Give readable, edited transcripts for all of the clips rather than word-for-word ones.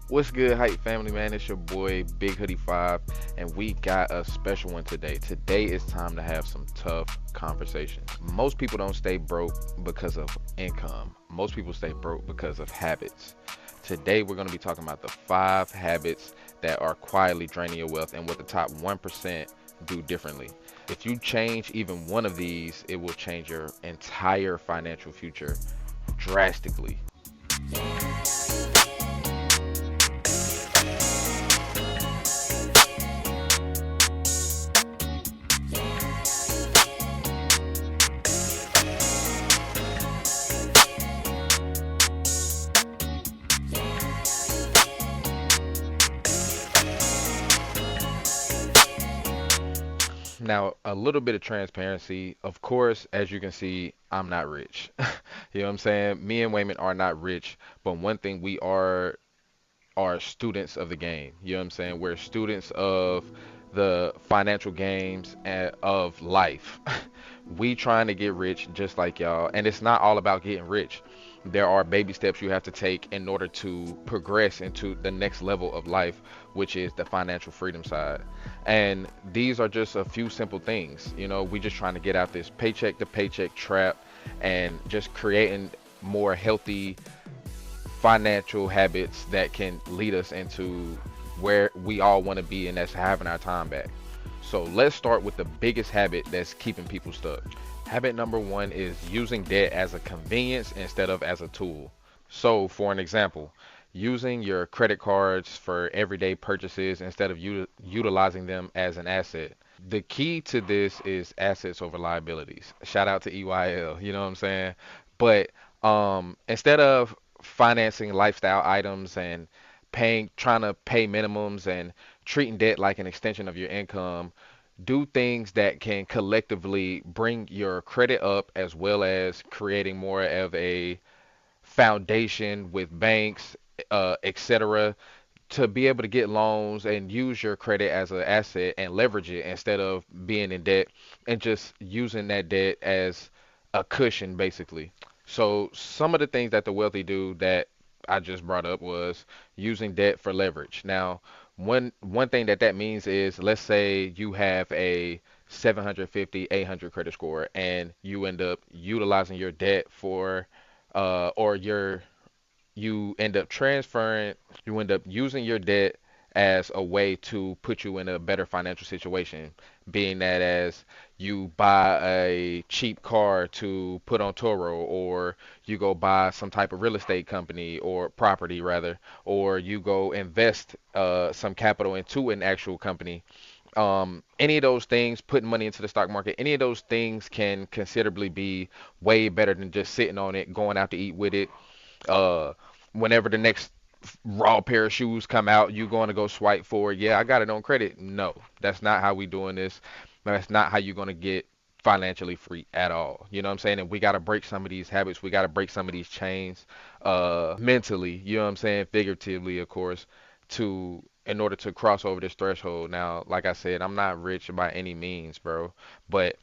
What's good, Hype family, man? It's your boy, Big Hoodie 5, and we got a special one today. Today is time to have some tough conversations. Most people don't stay broke because of income, most people stay broke because of habits. Today, we're going to be talking about the 5 habits that are quietly draining your wealth and what the top 1% do differently. If you change even one of these, it will change your entire financial future drastically. Now, a little bit of transparency. Of course, as you can see, I'm not rich. You know what I'm saying? Me and Wayman are not rich, but one thing we are students of the game. You know what I'm saying? We're students of the financial games and of life. We trying to get rich just like y'all, and it's not all about getting rich. There are baby steps you have to take in order to progress into the next level of life, which is the financial freedom side. And these are just a few simple things. We just trying to get out this paycheck to paycheck trap and just creating more healthy financial habits that can lead us into where we all want to be, and that's having our time back. So let's start with the biggest habit that's keeping people stuck. Habit number one is using debt as a convenience instead of as a tool. So, for an example, using your credit cards for everyday purchases instead of utilizing them as an asset. The key to this is assets over liabilities. Shout out to EYL, you know what I'm saying? But instead of financing lifestyle items and trying to pay minimums and treating debt like an extension of your income, do things that can collectively bring your credit up as well as creating more of a foundation with banks, etc., to be able to get loans and use your credit as an asset and leverage it instead of being in debt and just using that debt as a cushion, basically. So, some of the things that the wealthy do that I just brought up was using debt for leverage. Now, one thing that means is, let's say you have a 750, 800 credit score, and you end up utilizing your debt for, or you end up transferring, you end up using your debt as a way to put you in a better financial situation, being that as you buy a cheap car to put on Toro, or you go buy some type of real estate company or property rather, or you go invest some capital into an actual company. Any of those things, putting money into the stock market, any of those things can considerably be way better than just sitting on it, going out to eat with it, uh whenever the next raw pair of shoes come out, you going to go swipe for it. Yeah, I got it on credit. No, that's not how we doing this. That's not how you're going to get financially free at all. You know what I'm saying? And we got to break some of these habits. We got to break some of these chains mentally, you know what I'm saying? Figuratively, of course, to in order to cross over this threshold. Now, like I said, I'm not rich by any means, bro, but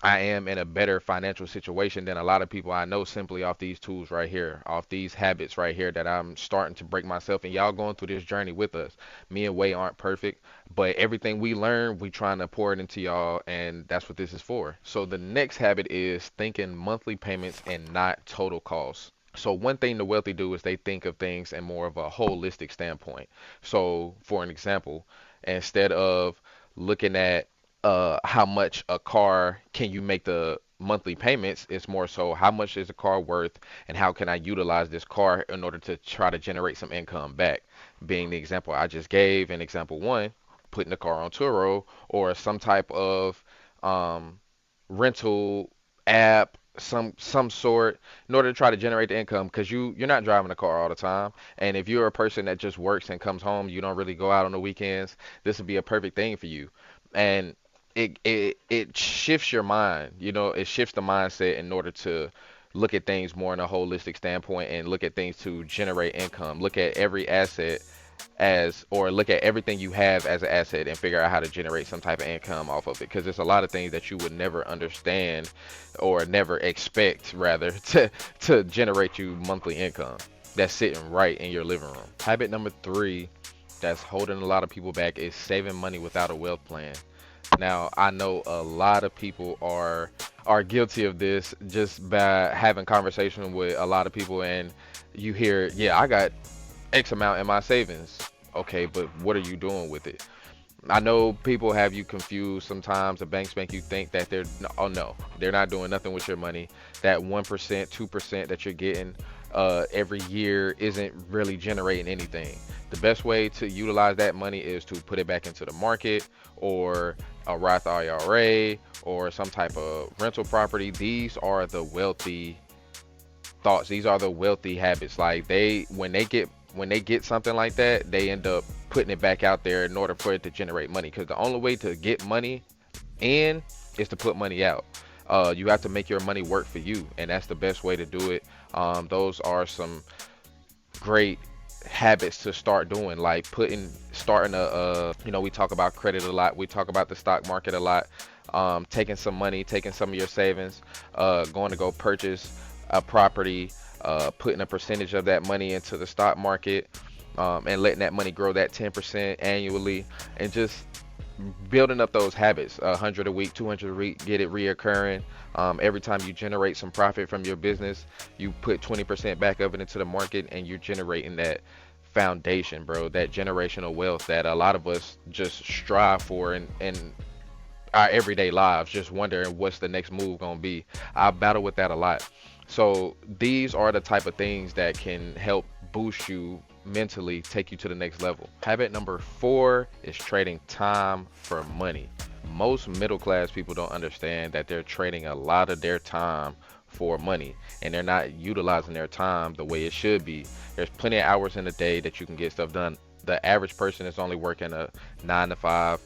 I am in a better financial situation than a lot of people I know simply off these tools right here, off these habits right here that I'm starting to break myself. And y'all going through this journey with us. Me and Way aren't perfect, but everything we learn, we trying to pour it into y'all, and that's what this is for. So the next habit is thinking monthly payments and not total costs. So one thing the wealthy do is they think of things in more of a holistic standpoint. So for an example, instead of looking at how much a car can you make the monthly payments, it's more so how much is the car worth and how can I utilize this car in order to try to generate some income back. Being the example I just gave in example one, putting the car on Turo or some type of um, rental app, some sort, in order to try to generate the income, because you're not driving a car all the time. And if you're a person that just works and comes home, you don't really go out on the weekends, this would be a perfect thing for you. And it shifts your mind, it shifts the mindset in order to look at things more in a holistic standpoint and look at things to generate income. Look at every asset as, or look at everything you have as an asset and figure out how to generate some type of income off of it. Because there's a lot of things that you would never understand or never expect, rather, to generate you monthly income. that's sitting right in your living room. Habit number three that's holding a lot of people back is saving money without a wealth plan. Now, I know a lot of people are guilty of this just by having conversation with a lot of people, and you hear, yeah, I got X amount in my savings. Okay, but what are you doing with it? I know people have you confused sometimes. The banks make you think that they're, oh no, they're not doing nothing with your money. That 1%, 2% that you're getting every year isn't really generating anything. The best way to utilize that money is to put it back into the market or a Roth IRA or some type of rental property. These are the wealthy thoughts. These are the wealthy habits. Like when they get something like that, they end up putting it back out there in order for it to generate money. Because the only way to get money in is to put money out. You have to make your money work for you, and that's the best way to do it. Those are some great habits to start doing, like starting we talk about credit a lot, we talk about the stock market a lot. Taking some money, taking some of your savings, going to go purchase a property, putting a percentage of that money into the stock market, and letting that money grow that 10% annually, and just building up those habits. 100 a week, 200 a week, get it reoccurring. Every time you generate some profit from your business, you put 20% back of it into the market, and you're generating that foundation, bro, that generational wealth that a lot of us just strive for in our everyday lives, just wondering what's the next move gonna be. I battle with that a lot. So these are the type of things that can help boost you mentally, take you to the next level. Habit number four is trading time for money. Most middle class people don't understand that they're trading a lot of their time for money, and they're not utilizing their time the way it should be. There's plenty of hours in a day that you can get stuff done. The average person is only working a 9 to 5.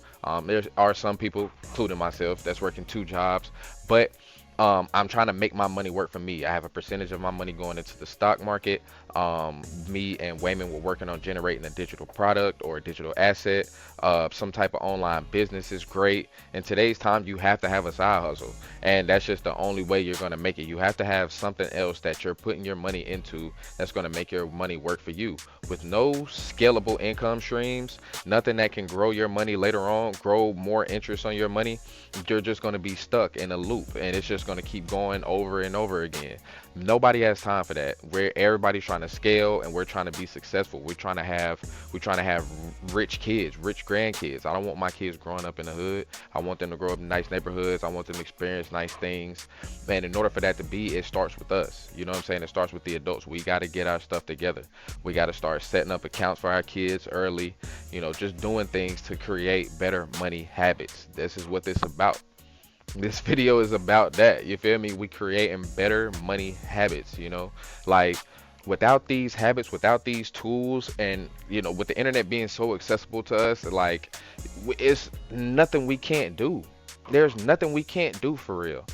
There are some people, including myself, that's working two jobs, but I'm trying to make my money work for me. I have a percentage of my money going into the stock market. Me and Wayman were working on generating a digital product or a digital asset. Some type of online business is great. In today's time, you have to have a side hustle, and that's just the only way you're going to make it. You have to have something else that you're putting your money into that's going to make your money work for you. With no scalable income streams, nothing that can grow your money later on, grow more interest on your money, you're just going to be stuck in a loop, and it's just going to keep going over and over again. Nobody has time for that. Where everybody's trying to scale, and we're trying to be successful. We're trying to have rich kids, rich grandkids. I don't want my kids growing up in the hood. I want them to grow up in nice neighborhoods. I want them to experience nice things. Man, in order for that to be, it starts with us. You know what I'm saying? It starts with the adults. We got to get our stuff together. We got to start setting up accounts for our kids early. Just doing things to create better money habits. This is what this is about. This video is about that. You feel me? We creating better money habits, like without these habits, without these tools, and with the internet being so accessible to us, like it's nothing we can't do. There's nothing we can't do for real.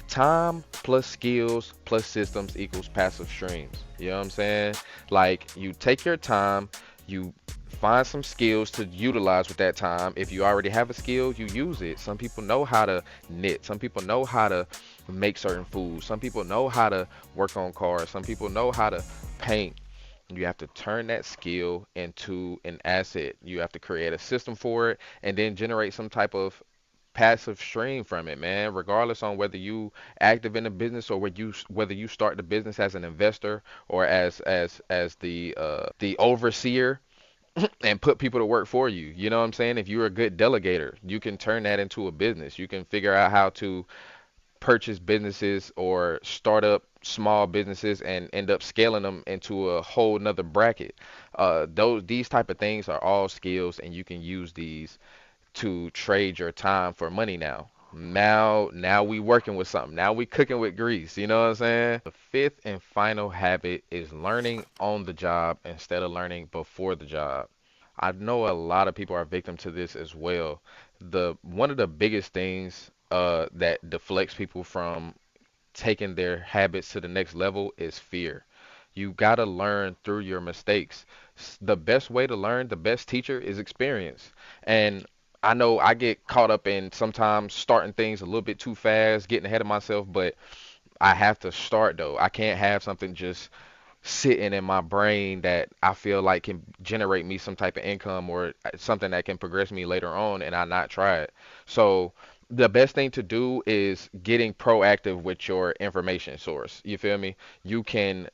Time plus skills plus systems equals passive streams. You know what I'm saying? Like, you take your time, you find some skills to utilize with that time. If you already have a skill, you use it. Some people know how to knit. Some people know how to make certain foods. Some people know how to work on cars. Some people know how to paint. You have to turn that skill into an asset. You have to create a system for it, and then generate some type of passive stream from it, man. Regardless on whether you active in a business, or whether you start the business as an investor or as the overseer, and put people to work for you. You know what I'm saying? If you're a good delegator, you can turn that into a business. You can figure out how to purchase businesses or start up small businesses and end up scaling them into a whole nother bracket. These type of things are all skills, and you can use these to trade your time for money now. Now we working with something. Now we cooking with grease. You know what I'm saying? The fifth and final habit is learning on the job instead of learning before the job. I know a lot of people are victim to this as well. The one of the biggest things that deflects people from taking their habits to the next level is fear. You got to learn through your mistakes. The best way to learn, the best teacher is experience. And I know I get caught up in sometimes starting things a little bit too fast, getting ahead of myself, but I have to start though. I can't have something just sitting in my brain that I feel like can generate me some type of income or something that can progress me later on, and I not try it. So the best thing to do is getting proactive with your information source. You feel me? You can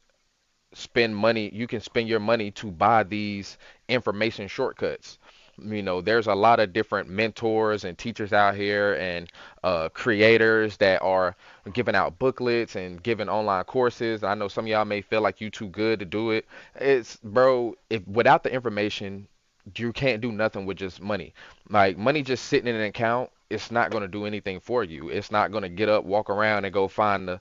you can spend your money to buy these information shortcuts. There's a lot of different mentors and teachers out here and creators that are giving out booklets and giving online courses. I know some of y'all may feel like you too good to do it. It's, bro, if without the information, you can't do nothing with just money. Like money just sitting in an account, it's not going to do anything for you. It's not going to get up, walk around, and go find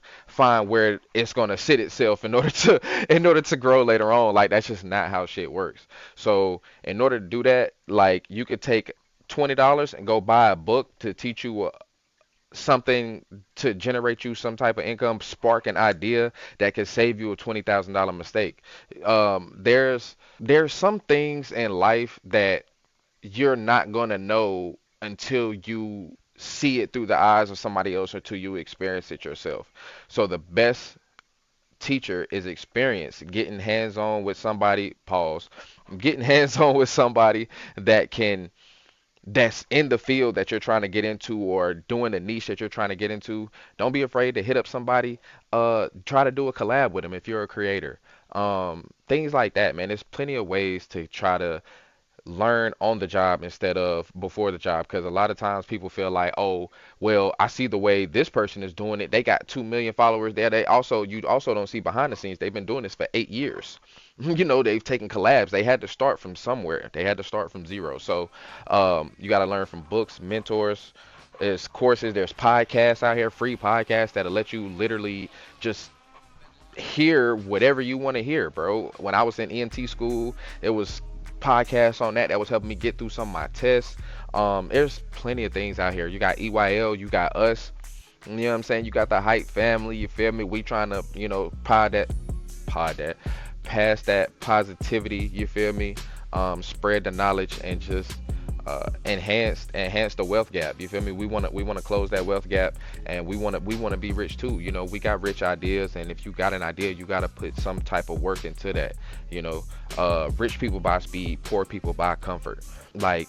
where it's going to sit itself in order to grow later on. Like that's just not how shit works. So in order to do that, like you could take $20 and go buy a book to teach you something to generate you some type of income, spark an idea that could save you a $20,000 mistake. There's some things in life that you're not gonna know until you see it through the eyes of somebody else or until you experience it yourself. So the best teacher is experience, getting hands on with somebody, pause, getting hands on with somebody that can that's in the field that you're trying to get into or doing the niche that you're trying to get into. Don't be afraid to hit up somebody. Try to do a collab with them if you're a creator. Things like that, man. There's plenty of ways to try to learn on the job instead of before the job, because a lot of times people feel like, oh, well, I see the way this person is doing it, they got 2 million followers there. You also don't see behind the scenes, they've been doing this for 8 years. They've taken collabs, they had to start from somewhere, they had to start from zero. So you got to learn from books, mentors, there's courses, there's podcasts out here, free podcasts that'll let you literally just hear whatever you want to hear, bro. When I was in EMT school, it was podcasts on that was helping me get through some of my tests. There's plenty of things out here. You got EYL, you got us. You know what I'm saying? You got the hype family. You feel me? We trying to, pod that, pass that positivity. You feel me? Spread the knowledge and just enhance the wealth gap. You feel me? We want to close that wealth gap, and we want to be rich too. We got rich ideas, and if you got an idea, you got to put some type of work into that. Rich people buy speed, poor people buy comfort. Like,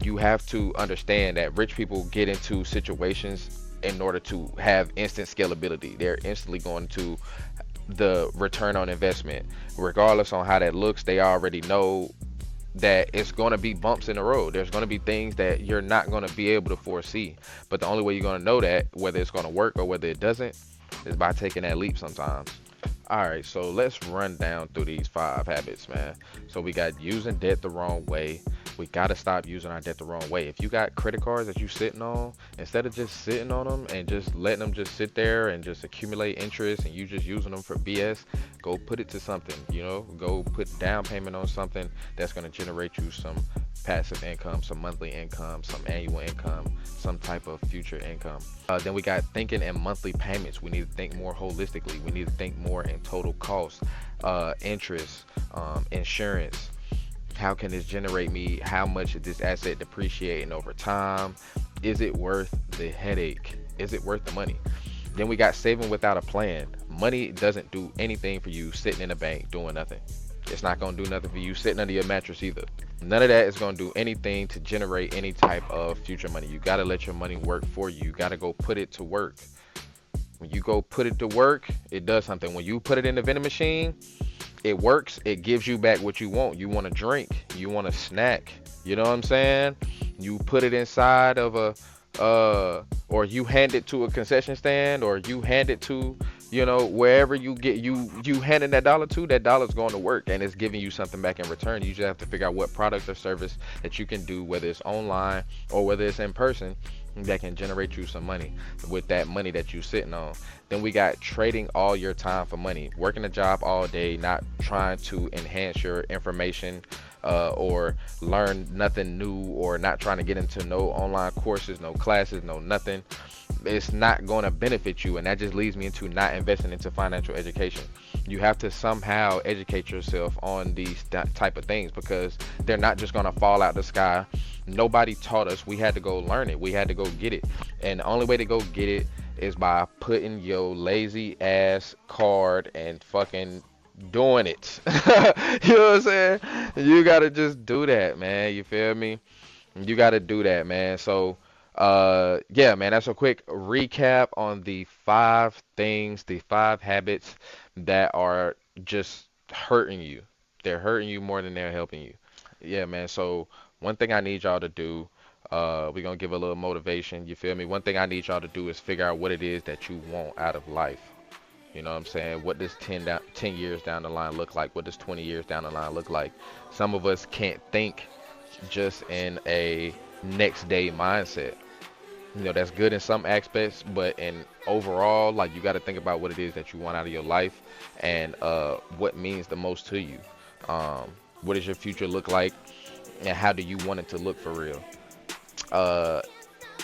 you have to understand that rich people get into situations in order to have instant scalability. They're instantly going to the return on investment, regardless on how that looks. They already know that it's going to be bumps in the road. There's going to be things that you're not going to be able to foresee. But the only way you're going to know that, whether it's going to work or whether it doesn't, is by taking that leap sometimes. All right, so let's run down through these 5 habits, man. So we got using debt the wrong way. We got to stop using our debt the wrong way. If you got credit cards that you sitting on, instead of just sitting on them and just letting them just sit there and just accumulate interest and you just using them for BS, go put it to something, go put down payment on something that's going to generate you some passive income, some monthly income, some annual income, some type of future income. Then we got thinking in monthly payments. We need to think more holistically. We need to think more in total cost, interest, insurance. How can this generate me? How much is this asset depreciating over time? Is it worth the headache? Is it worth the money? Then we got saving without a plan. Money doesn't do anything for you sitting in a bank doing nothing. It's not going to do nothing for you sitting under your mattress either. None of that is going to do anything to generate any type of future money. You got to let your money work for you. You got to go put it to work. When you go put it to work, it does something. When you put it in the vending machine, it works. It gives you back what you want. You want a drink. You want a snack. You know what I'm saying? You put it inside of or you hand it to a concession stand, or you hand it to, wherever you get, you handing that dollar to, that dollar's going to work and it's giving you something back in return. You just have to figure out what product or service that you can do, whether it's online or whether it's in person, that can generate you some money with that money that you're sitting on. Then we got trading all your time for money, working a job all day, not trying to enhance your information or learn nothing new, or not trying to get into no online courses, no classes, no nothing. It's not going to benefit you, and that just leads me into not investing into financial education. You have to somehow educate yourself on these type of things, because they're not just going to fall out the sky. Nobody taught us. We had to go learn it. We had to go get it, and the only way to go get it is by putting your lazy ass card and fucking doing it. You know what I'm saying? You gotta just do that, man. You feel me? You gotta do that, man. So, yeah, man, that's a quick recap on the five things, the five habits that are just hurting you. They're hurting you more than they're helping you. Yeah, man. So, one thing I need y'all to do, we're gonna give a little motivation. You feel me? One thing I need y'all to do is figure out what it is that you want out of life. You know what I'm saying? What does 10 years down the line look like? What does 20 years down the line look like? Some of us can't think just in a next day mindset. You know, that's good in some aspects, but in overall, like you got to think about what it is that you want out of your life and what means the most to you. Um, what does your future look like, and how do you want it to look for real? Uh,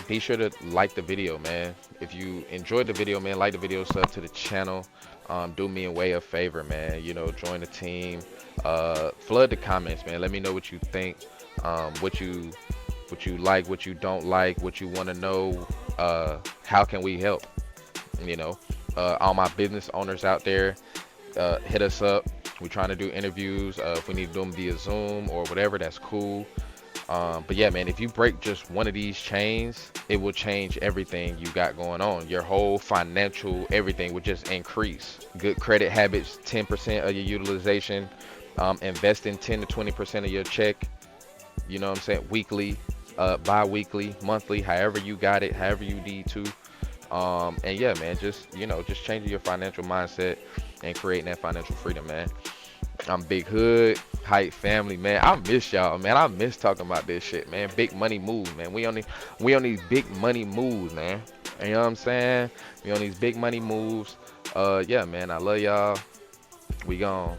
be sure to like the video, man. If you enjoyed the video, man, like the video, sub to the channel. Do me a way of favor, man. You know, join the team. Flood the comments, man. Let me know what you think. What you like, what you don't like, what you want to know. How can we help? You know, all my business owners out there, hit us up. We're trying to do interviews. If we need to do them via Zoom or whatever, that's cool. But yeah, man, if you break just one of these chains, it will change everything you got going on. Your whole financial everything will just increase. Good credit habits, 10% of your utilization. Investing 10 to 20% of your check. You know what I'm saying? Weekly, bi-weekly, monthly, however you got it, however you need to. And yeah, man, just just changing your financial mindset and creating that financial freedom, man. I'm Big Hood, Hype family, man. I miss y'all, man. I miss talking about this shit, man. Big money moves, man. We on these big money moves, man. You know what I'm saying? We on these big money moves. Yeah, man. I love y'all. We gone.